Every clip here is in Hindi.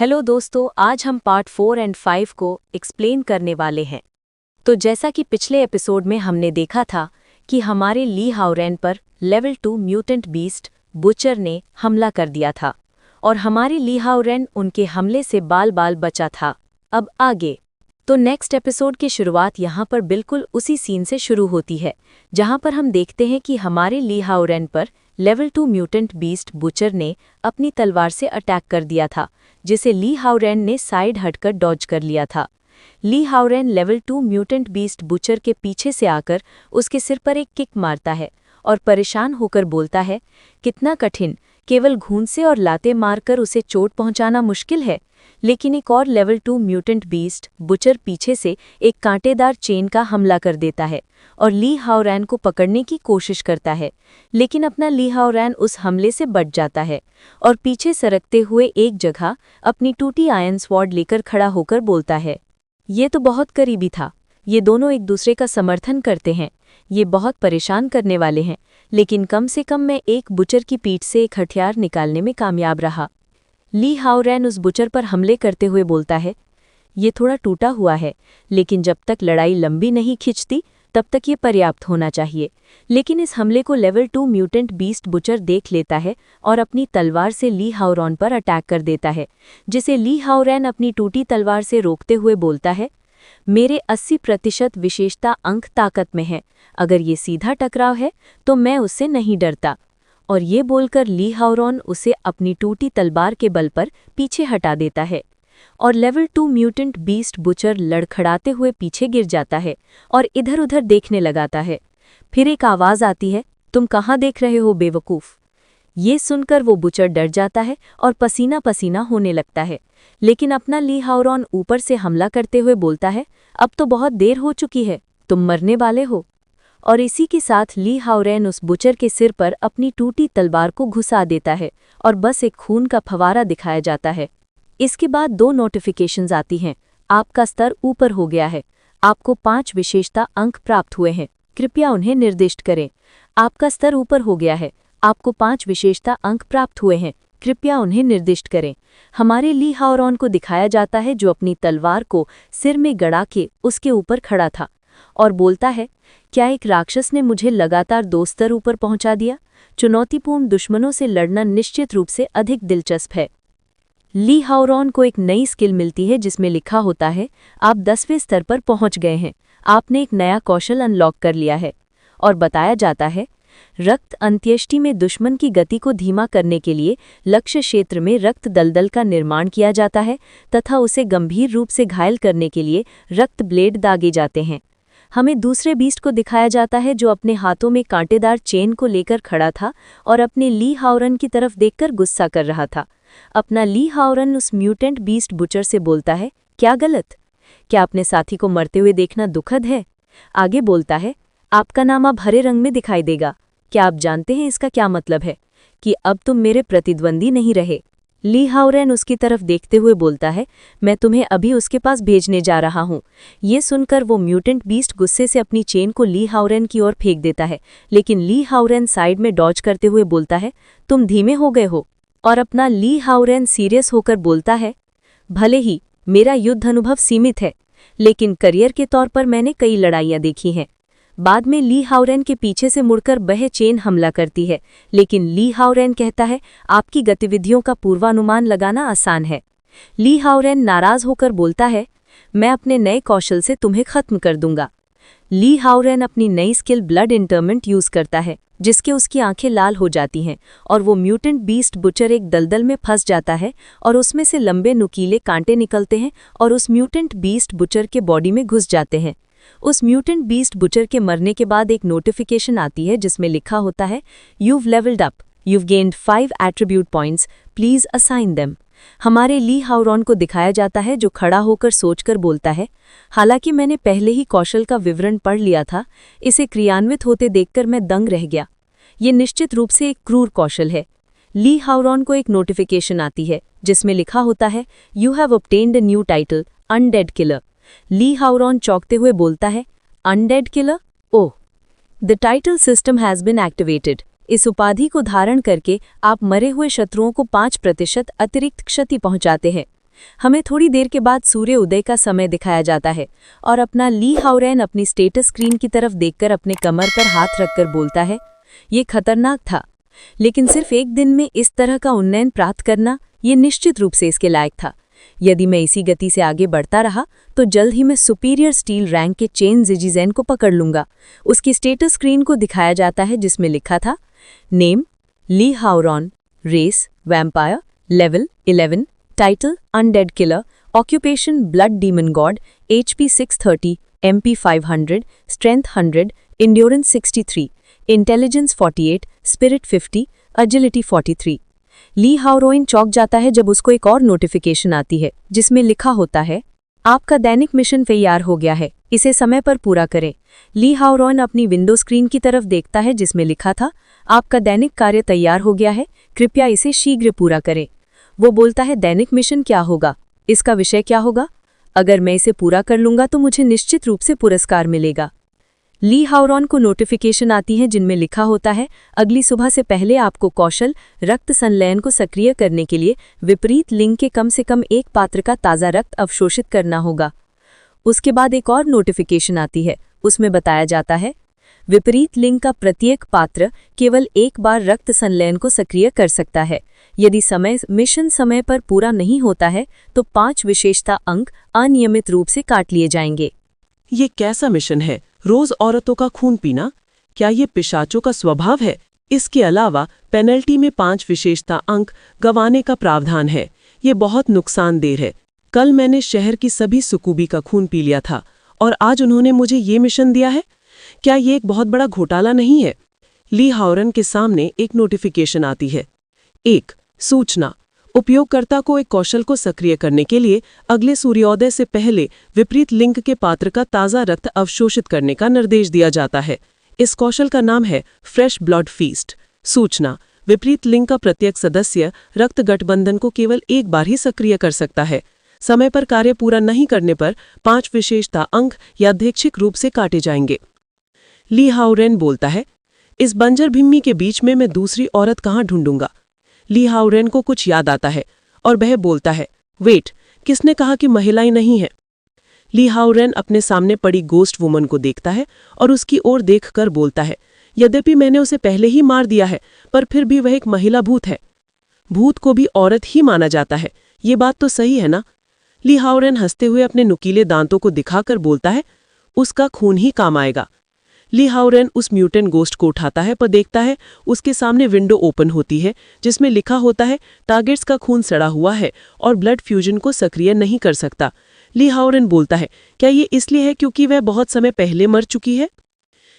हेलो दोस्तों, आज हम पार्ट 4 एंड 5 को एक्सप्लेन करने वाले हैं। तो जैसा कि पिछले एपिसोड में हमने देखा था कि हमारे ली हाओरेन पर लेवल 2 म्यूटेंट बीस्ट बुचर ने हमला कर दिया था और हमारे ली हाओरेन उनके हमले से बाल बाल बचा था। अब आगे तो नेक्स्ट एपिसोड की शुरुआत यहाँ पर बिल्कुल उसी सीन से शुरू होती है जहाँ पर हम देखते हैं कि हमारे ली हाओरेन पर लेवल 2 म्यूटेंट बीस्ट बुचर ने अपनी तलवार से अटैक कर दिया था, जिसे ली हाओरेन ने साइड हटकर डॉज कर लिया था। ली हाओरेन लेवल 2 म्यूटेंट बीस्ट बुचर के पीछे से आकर उसके सिर पर एक किक मारता है और परेशान होकर बोलता है, कितना कठिन, केवल घूंसे और लाते मारकर उसे चोट पहुंचाना मुश्किल है। लेकिन एक और लेवल 2 म्यूटेंट बीस्ट बुचर पीछे से एक कांटेदार चेन का हमला कर देता है और ली हाओरेन को पकड़ने की कोशिश करता है, लेकिन अपना ली हाओरेन उस हमले से बच जाता है और पीछे सरकते हुए एक जगह अपनी टूटी आयरन स्वॉर्ड लेकर खड़ा होकर बोलता है, ये तो बहुत करीबी था। ये दोनों एक दूसरे का समर्थन करते हैं। ये बहुत परेशान करने वाले हैं, लेकिन कम से कम मैं एक बुचर की पीठ से एक हथियार निकालने में कामयाब रहा। ली हाओरेन उस बुचर पर हमले करते हुए बोलता है, ये थोड़ा टूटा हुआ है, लेकिन जब तक लड़ाई लंबी नहीं खिंचती तब तक ये पर्याप्त होना चाहिए। लेकिन इस हमले को लेवल 2 म्यूटेंट बीस्ट बुचर देख लेता है और अपनी तलवार से ली हाओरेन पर अटैक कर देता है, जिसे ली हाओरेन अपनी टूटी तलवार से रोकते हुए बोलता है, मेरे 80% विशेषता अंक ताकत में है। अगर ये सीधा टकराव है तो मैं उससे नहीं डरता। और ये बोलकर ली हाओरेन उसे अपनी टूटी तलवार के बल पर पीछे हटा देता है और लेवल 2 म्यूटेंट बीस्ट बुचर लड़खड़ाते हुए पीछे गिर जाता है और इधर-उधर देखने लगाता है। फिर एक आवाज़ आती है, तुम कहाँ देख रहे हो बेवकूफ़। ये सुनकर वो बुचर डर जाता है और पसीना पसीना होने लगता है, लेकिन अपना ली हाओरेन ऊपर से हमला करते हुए बोलता है, अब तो बहुत देर हो चुकी है, तुम मरने वाले हो। और इसी के साथ ली हाओरेन उस बुचर के सिर पर अपनी टूटी तलवार को घुसा देता है और बस एक खून का फवारा दिखाया जाता है। इसके बाद 2 नोटिफिकेशंस आती हैं, आपका स्तर ऊपर हो गया है, आपको 5 विशेषता अंक प्राप्त हुए हैं, कृपया उन्हें निर्दिष्ट करें। आपका स्तर ऊपर हो गया है, आपको 5 विशेषता अंक प्राप्त हुए हैं, कृपया उन्हें निर्दिष्ट करें। हमारे ली हाओरेन को दिखाया जाता है जो अपनी तलवार को सिर में गड़ा के उसके ऊपर खड़ा था और बोलता है, क्या एक राक्षस ने मुझे लगातार 2 स्तर ऊपर पहुंचा दिया। चुनौतीपूर्ण दुश्मनों से लड़ना निश्चित रूप से अधिक दिलचस्प है। ली हाओरेन को एक नई स्किल मिलती है जिसमें लिखा होता है, आप 10वें स्तर पर पहुंच गए हैं, आपने एक नया कौशल अनलॉक कर लिया है। और बताया जाता है, रक्त अंत्येष्टि में दुश्मन की गति को धीमा करने के लिए लक्ष्य क्षेत्र में रक्त दलदल का निर्माण किया जाता है तथा उसे गंभीर रूप से घायल करने के लिए रक्त ब्लेड दागे जाते हैं। हमें दूसरे बीस्ट को दिखाया जाता है जो अपने हाथों में कांटेदार चेन को लेकर खड़ा था और अपने ली हाओरेन की तरफ देखकर गुस्सा कर रहा था। अपना ली हाओरेन उस म्यूटेंट बीस्ट बुचर से बोलता है, क्या गलत? क्या अपने साथी को मरते हुए देखना दुखद है? आगे बोलता है, आपका नाम अब हरे रंग में दिखाई देगा। क्या आप जानते हैं इसका क्या मतलब है? कि अब तुम मेरे प्रतिद्वंदी नहीं रहे। ली हाओरेन उसकी तरफ देखते हुए बोलता है, मैं तुम्हें अभी उसके पास भेजने जा रहा हूँ। ये सुनकर वो म्यूटेंट बीस्ट गुस्से से अपनी चेन को ली हाओरेन की ओर फेंक देता है, लेकिन ली हाओरेन साइड में डॉज करते हुए बोलता है, तुम धीमे हो गए हो। और अपना ली हाओरेन सीरियस होकर बोलता है, भले ही मेरा युद्ध अनुभव सीमित है, लेकिन करियर के तौर पर मैंने कई लड़ाइयाँ देखी हैं। बाद में ली हाओरेन के पीछे से मुड़कर वह चेन हमला करती है, लेकिन ली हाओरेन कहता है, आपकी गतिविधियों का पूर्वानुमान लगाना आसान है। ली हाओरेन नाराज होकर बोलता है, मैं अपने नए कौशल से तुम्हें खत्म कर दूंगा। ली हाओरेन अपनी नई स्किल ब्लड इंटरमेंट यूज करता है, जिसके उसकी आंखें लाल हो जाती हैं और वो म्यूटेंट बीस्ट बुचर एक दलदल में फंस जाता है और उसमें से लंबे नुकीले कांटे निकलते हैं और उस म्यूटेंट बीस्ट बुचर के बॉडी में घुस जाते हैं। उस म्यूटेंट बीस्ट बुचर के मरने के बाद एक नोटिफिकेशन आती है जिसमें लिखा होता है, you've leveled up, you've gained 5 attribute points, please assign them। हमारे ली हाओरेन को दिखाया जाता है जो खड़ा होकर सोचकर बोलता है, हालांकि मैंने पहले ही कौशल का विवरण पढ़ लिया था, इसे क्रियान्वित होते देखकर मैं दंग रह गया। ये निश्चित रूप से एक क्रूर कौशल है। ली हाओरेन को एक नोटिफिकेशन आती है जिसमें लिखा होता है, you have obtained a new title, undead killer। ली हाओरेन चौंकते हुए बोलता है, undead killer? Oh, the title system has been activated. इस उपाधि को धारण करके आप मरे हुए शत्रुओं को 5% अतिरिक्त क्षति पहुंचाते हैं। हमें थोड़ी देर के बाद सूर्य उदय का समय दिखाया जाता है और अपना ली हाओरेन अपनी स्टेटस स्क्रीन की तरफ देखकर अपने कमर पर हाथ रखकर बोलता है, ये खतरनाक था, लेकिन सिर्फ एक दिन में इस तरह का उन्नयन प्राप्त करना ये निश्चित रूप से इसके लायक था। यदि मैं इसी गति से आगे बढ़ता रहा तो जल्द ही मैं सुपीरियर स्टील रैंक के चेन जिजीजैन को पकड़ लूंगा। उसकी स्टेटस स्क्रीन को दिखाया जाता है जिसमें लिखा था, name Li Haoren, race vampire, level 11, title undead killer, occupation blood demon god, HP 630, MP 500, strength 100, endurance 63, intelligence 48, spirit 50, agility 43। Li Haoren चौंक जाता है जब उसको एक और नोटिफिकेशन आती है जिसमें लिखा होता है, आपका दैनिक मिशन तैयार हो गया है, इसे समय पर पूरा करें। ली हाओरेन अपनी विंडो स्क्रीन की तरफ देखता है जिसमें लिखा था, आपका दैनिक कार्य तैयार हो गया है, कृपया इसे शीघ्र पूरा करें। वो बोलता है, दैनिक मिशन क्या होगा, इसका विषय क्या होगा? अगर मैं इसे पूरा कर लूंगा तो मुझे निश्चित रूप से पुरस्कार मिलेगा। ली हाओरेन को नोटिफिकेशन आती है जिनमें लिखा होता है, अगली सुबह से पहले आपको कौशल रक्त संलयन को सक्रिय करने के लिए विपरीत लिंग के कम से कम एक पात्र का ताज़ा रक्त अवशोषित करना होगा। उसके बाद एक और नोटिफिकेशन आती है, उसमें बताया जाता है, विपरीत लिंग का प्रत्येक पात्र केवल एक बार रक्त संलयन को सक्रिय कर सकता है। यदि मिशन समय पर पूरा नहीं होता है तो 5 विशेषता अंक अनियमित रूप से काट लिए जाएंगे। ये कैसा मिशन है? रोज औरतों का खून पीना? क्या ये पिशाचों का स्वभाव है? इसके अलावा पेनल्टी में 5 विशेषता अंक गंवाने का प्रावधान है। ये बहुत नुकसानदेह है। कल मैंने शहर की सभी सुकूबी का खून पी लिया था और आज उन्होंने मुझे ये मिशन दिया है। क्या ये एक बहुत बड़ा घोटाला नहीं है? ली हाओरेन के सामने एक नोटिफिकेशन आती है। 1. सूचना, उपयोगकर्ता को एक कौशल को सक्रिय करने के लिए अगले सूर्योदय से पहले विपरीत लिंग के पात्र का ताज़ा रक्त अवशोषित करने का निर्देश दिया जाता है। इस कौशल का नाम है फ्रेश ब्लड फीस्ट। सूचना, विपरीत लिंग का प्रत्येक सदस्य रक्त गठबंधन को केवल एक बार ही सक्रिय कर सकता है। समय पर कार्य पूरा नहीं करने पर 5 विशेषता अंक यादृच्छिक रूप से काटे जाएंगे। ली हाओरेन बोलता है, इस बंजर भूमि के बीच में मैं दूसरी औरत कहाँ ढूंढूंगा? ली हाओरेन को कुछ याद आता है और वह बोलता है, वेट, किसने कहा कि महिलाएं नहीं हैं? ली हाओरेन अपने सामने पड़ी गोस्ट वुमन को देखता है और उसकी ओर देखकर बोलता है, यद्यपि मैंने उसे पहले ही मार दिया है पर फिर भी वह एक महिला भूत है। भूत को भी औरत ही माना जाता है, ये बात तो सही है ना? ली हाओरेन हंसते हुए अपने नुकीले दांतों को दिखाकर बोलता है, उसका खून ही काम आएगा। ली हाओरेन उस म्यूटेंट गोस्ट को उठाता है पर देखता है उसके सामने विंडो ओपन होती है जिसमें लिखा होता है, टारगेट्स का खून सड़ा हुआ है और ब्लड फ्यूजन को सक्रिय नहीं कर सकता। ली हाओरेन बोलता है, क्या ये इसलिए है क्योंकि वह बहुत समय पहले मर चुकी है?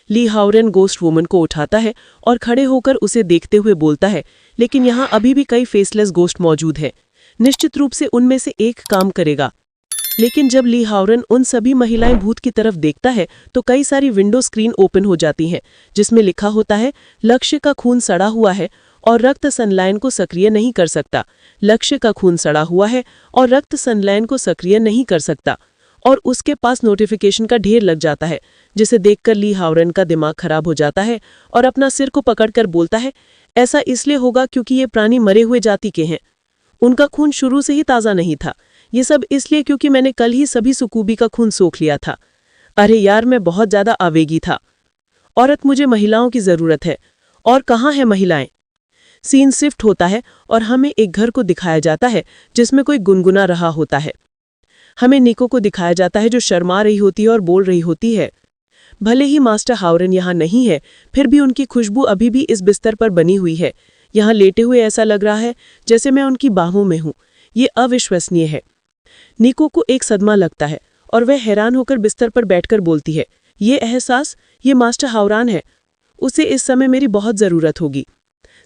ली हाओरेन गोस्ट वुमन को उठाता है और खड़े होकर उसे देखते हुए बोलता है, लेकिन यहाँ अभी भी कई फेसलेस गोस्ट मौजूद हैं। निश्चित रूप से उनमें से एक काम करेगा। लेकिन जब ली हाओरेन उन सभी महिलाएं भूत की तरफ देखता है तो कई सारी विंडो स्क्रीन ओपन हो जाती हैं जिसमें लिखा होता है, लक्ष्य का खून सड़ा हुआ है और रक्त संलयन को सक्रिय नहीं कर सकता। लक्ष्य का खून सड़ा हुआ है और रक्त संलयन को सक्रिय नहीं कर सकता। और उसके पास नोटिफिकेशन का ढेर लग जाता है जिसे देखकर ली हाओरेन का दिमाग खराब हो जाता है और अपना सिर को पकड़कर बोलता है, ऐसा इसलिए होगा क्योंकि ये प्राणी मरे हुए जाति के हैं। उनका खून शुरू से ही ताज़ा नहीं था। ये सब इसलिए क्योंकि मैंने कल ही सभी सुकूबी का खून सोख लिया था। अरे यार, मैं बहुत ज़्यादा आवेगी था। औरत, मुझे महिलाओं की ज़रूरत है। और कहाँ हैं महिलाएं? सीन शिफ्ट होता है और हमें एक घर को दिखाया जाता है जिसमें कोई गुनगुना रहा होता है। हमें निको को दिखाया जाता है जो शर्मा रही होती है और बोल रही होती है। भले ही मास्टर हाओरेन यहाँ नहीं है, फिर भी उनकी खुशबू अभी भी इस बिस्तर पर बनी हुई है। यहाँ लेटे हुए ऐसा लग रहा है जैसे मैं उनकी बाहों में हूँ। ये अविश्वसनीय है। निको को एक सदमा लगता है और वह हैरान होकर बिस्तर पर बैठकर बोलती है, ये एहसास, ये मास्टर हाओरेन है। उसे इस समय मेरी बहुत ज़रूरत होगी।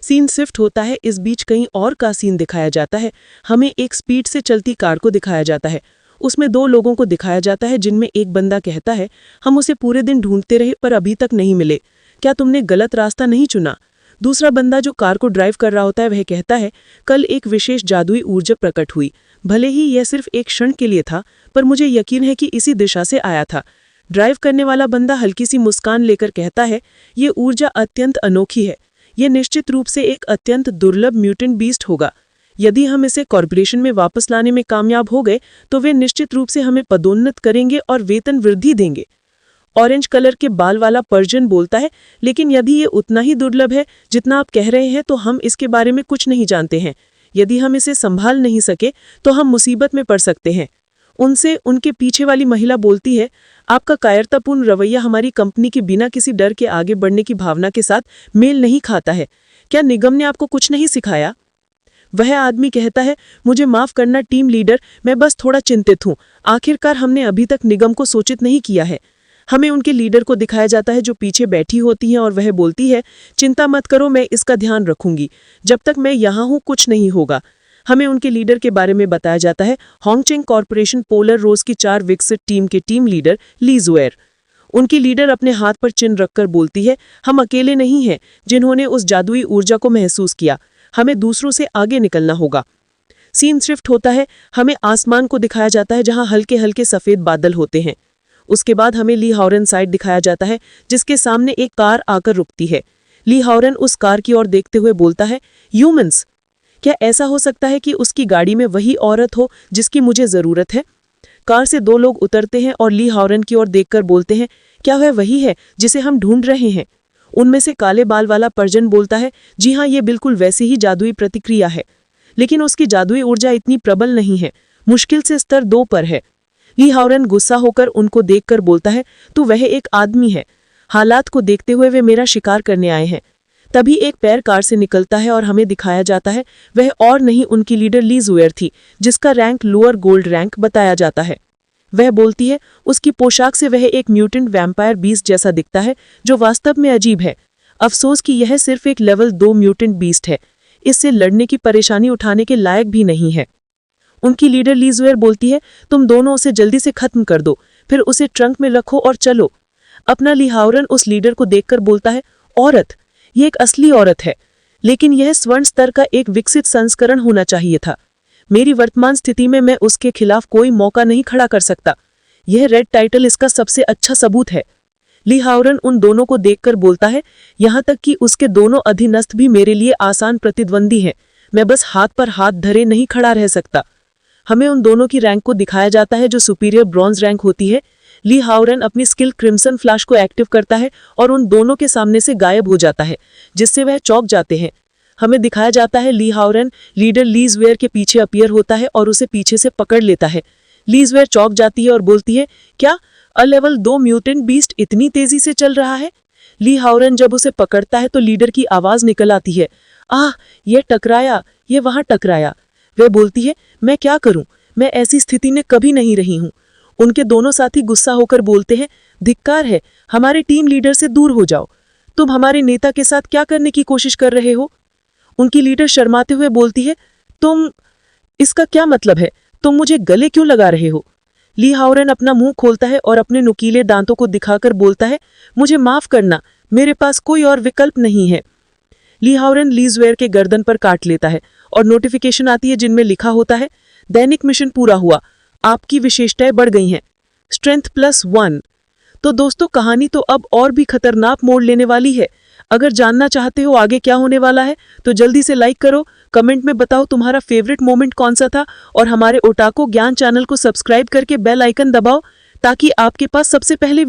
सीन शिफ्ट होता है। इस बीच कहीं और का सीन दिखाया जाता है। हमें एक स्पीड से चलती कार को दिखाया जाता है। उसमें 2 लोगों को दिखाया जाता है जिनमें एक बंदा कहता है, हम उसे पूरे दिन ढूंढते रहे पर अभी तक नहीं मिले। क्या तुमने गलत रास्ता नहीं चुना? दूसरा बंदा जो कार को ड्राइव कर रहा होता है वह कहता है, कल एक विशेष जादुई ऊर्जा प्रकट हुई। भले ही यह सिर्फ एक क्षण के लिए था पर मुझे यकीन है कि इसी दिशा से आया था। ड्राइव करने वाला बंदा हल्की सी मुस्कान लेकर कहता है, ये ऊर्जा अत्यंत अनोखी है। यह निश्चित रूप से एक अत्यंत दुर्लभ म्यूटेंट बीस्ट होगा। यदि हम इसे कॉर्पोरेशन में वापस लाने में कामयाब हो गए तो वे निश्चित रूप से हमें पदोन्नत करेंगे और वेतन वृद्धि देंगे। ऑरेंज कलर के बाल वाला पर्शियन बोलता है, लेकिन यदि ये उतना ही दुर्लभ है जितना आप कह रहे हैं तो हम इसके बारे में कुछ नहीं जानते हैं। यदि हम इसे संभाल नहीं सके तो हम मुसीबत में पड़ सकते हैं। उनसे उनके पीछे वाली महिला बोलती है, आपका कायरतापूर्ण रवैया हमारी कंपनी के बिना किसी डर के आगे बढ़ने की भावना के साथ मेल नहीं खाता है। क्या निगम ने आपको कुछ नहीं सिखाया? वह आदमी कहता है, मुझे माफ करना टीम लीडर, मैं बस थोड़ा चिंतित हूँ। आखिरकार हमने अभी तक निगम को सूचित नहीं किया है। हमें उनके लीडर को दिखाया जाता है जो पीछे बैठी होती हैं और वह बोलती है, चिंता मत करो, मैं इसका ध्यान रखूंगी। जब तक मैं यहाँ हूँ कुछ नहीं होगा। हमें उनके लीडर के बारे में बताया जाता है, होंगचेंग कॉर्पोरेशन पोलर रोज की 4 विकसित टीम के टीम लीडर ली जुएर। उनकी लीडर अपने हाथ पर चिन्ह रखकर बोलती है, हम अकेले नहीं हैं जिन्होंने उस जादुई ऊर्जा को महसूस किया। हमें दूसरों से आगे निकलना होगा। सीन शिफ्ट होता है। हमें आसमान को दिखाया जाता है जहां हल्के हल्के सफेद बादल होते हैं। उसके बाद हमें ली हाउरेन साइड दिखाया जाता है जिसके सामने एक कार आकर रुकती है। ली हाउरेन उस कार की ओर देखते हुए बोलता है, ह्यूमंस। क्या ऐसा हो सकता है कि उसकी गाड़ी में वही औरत हो जिसकी मुझे जरूरत है? कार से 2 लोग उतरते हैं और ली हाउरेन की ओर देखकर बोलते हैं, क्या वह वही है जिसे हम ढूंढ रहे हैं? उनमें से काले बाल वाला पर्जन बोलता है, जी हाँ, ये बिल्कुल वैसी ही जादुई प्रतिक्रिया है, लेकिन उसकी जादुई ऊर्जा इतनी प्रबल नहीं है, मुश्किल से स्तर 2 पर है। ली हाउरेन गुस्सा होकर उनको देखकर बोलता है, तो वह एक आदमी है। हालात को देखते हुए वे मेरा शिकार करने आए हैं। तभी एक पैर कार से निकलता है और हमें दिखाया जाता है वह और नहीं उनकी लीडर ली जुएर थी, जिसका रैंक लोअर गोल्ड रैंक बताया जाता है। वह बोलती है, उसकी पोशाक से वह एक म्यूटेंट वैम्पायर बीस्ट जैसा दिखता है, जो वास्तव में अजीब है। अफसोस कि यह सिर्फ एक लेवल 2 म्यूटेंट बीस्ट है, इससे लड़ने की परेशानी उठाने के लायक भी नहीं है। उनकी लीडर ली जुएर बोलती है, तुम दोनों उसे जल्दी से खत्म कर दो, फिर उसे ट्रंक में रखो और चलो। अपना ली हाउरेन उस लीडर को देखकर बोलता है, औरत, ये एक असली औरत है, लेकिन यह स्वर्ण स्तर का एक विकसित संस्करण होना चाहिए था। मेरी वर्तमान स्थिति में मैं उसके खिलाफ कोई मौका नहीं खड़ा कर सकता। यह रेड टाइटल इसका सबसे अच्छा सबूत है। ली हाउरेन उन दोनों को देखकर बोलता है, यहाँ तक कि उसके दोनों अधीनस्थ भी मेरे लिए आसान प्रतिद्वंदी हैं। मैं बस हाथ पर हाथ धरे नहीं खड़ा रह सकता। हमें उन दोनों की रैंक को दिखाया जाता है जो सुपीरियर ब्रॉन्ज रैंक होती है। ली हाउरेन अपनी स्किल क्रिम्सन फ्लैश को एक्टिव करता है और उन दोनों के सामने से गायब हो जाता है, जिससे वह चौंक जाते हैं। हमें दिखाया जाता है ली हाउरेन लीडर ली जुएर के पीछे अपीयर होता है और उसे पीछे से पकड़ लेता है। ली जुएर चौंक जाती है और बोलती है, क्या लेवल 2 म्यूटेंट बीस्ट इतनी तेजी से चल रहा है? ली हाउरेन जब उसे पकड़ता है तो लीडर की आवाज निकल आती है, आह, ये टकराया, ये वहां टकराया। वह बोलती है, मैं क्या करूं, मैं ऐसी स्थिति में कभी नहीं रही हूं। उनके दोनों साथी गुस्सा होकर बोलते हैं, धिक्कार है, हमारे टीम लीडर से दूर हो जाओ। तुम हमारे नेता के साथ क्या करने की कोशिश कर रहे हो? उनकी लीडर शर्माते हुए बोलती है, तुम, इसका क्या मतलब है? तुम मुझे गले क्यों लगा रहे हो? ली हाउरेन अपना मुंह खोलता है और अपने नुकीले दांतों को दिखाकर बोलता है, मुझे माफ करना, मेरे पास कोई और विकल्प नहीं है। ली हाउरेन ली जुएर के गर्दन पर काट लेता है और नोटिफिकेशन आती है जिनमें लिखा होता है, दैनिक मिशन पूरा हुआ, आपकी विशेषताएं बढ़ गई हैं, स्ट्रेंथ +1। तो दोस्तों, कहानी तो अब और भी खतरनाक मोड़ लेने वाली है। अगर जानना चाहते हो आगे क्या होने वाला है तो जल्दी से लाइक करो, कमेंट में बताओ तुम्हारा फेवरेट मोमेंट कौन सा था, और हमारे ओटाको ज्ञान चैनल को सब्सक्राइब करके बेल आइकन दबाओ ताकि आपके पास सबसे पहले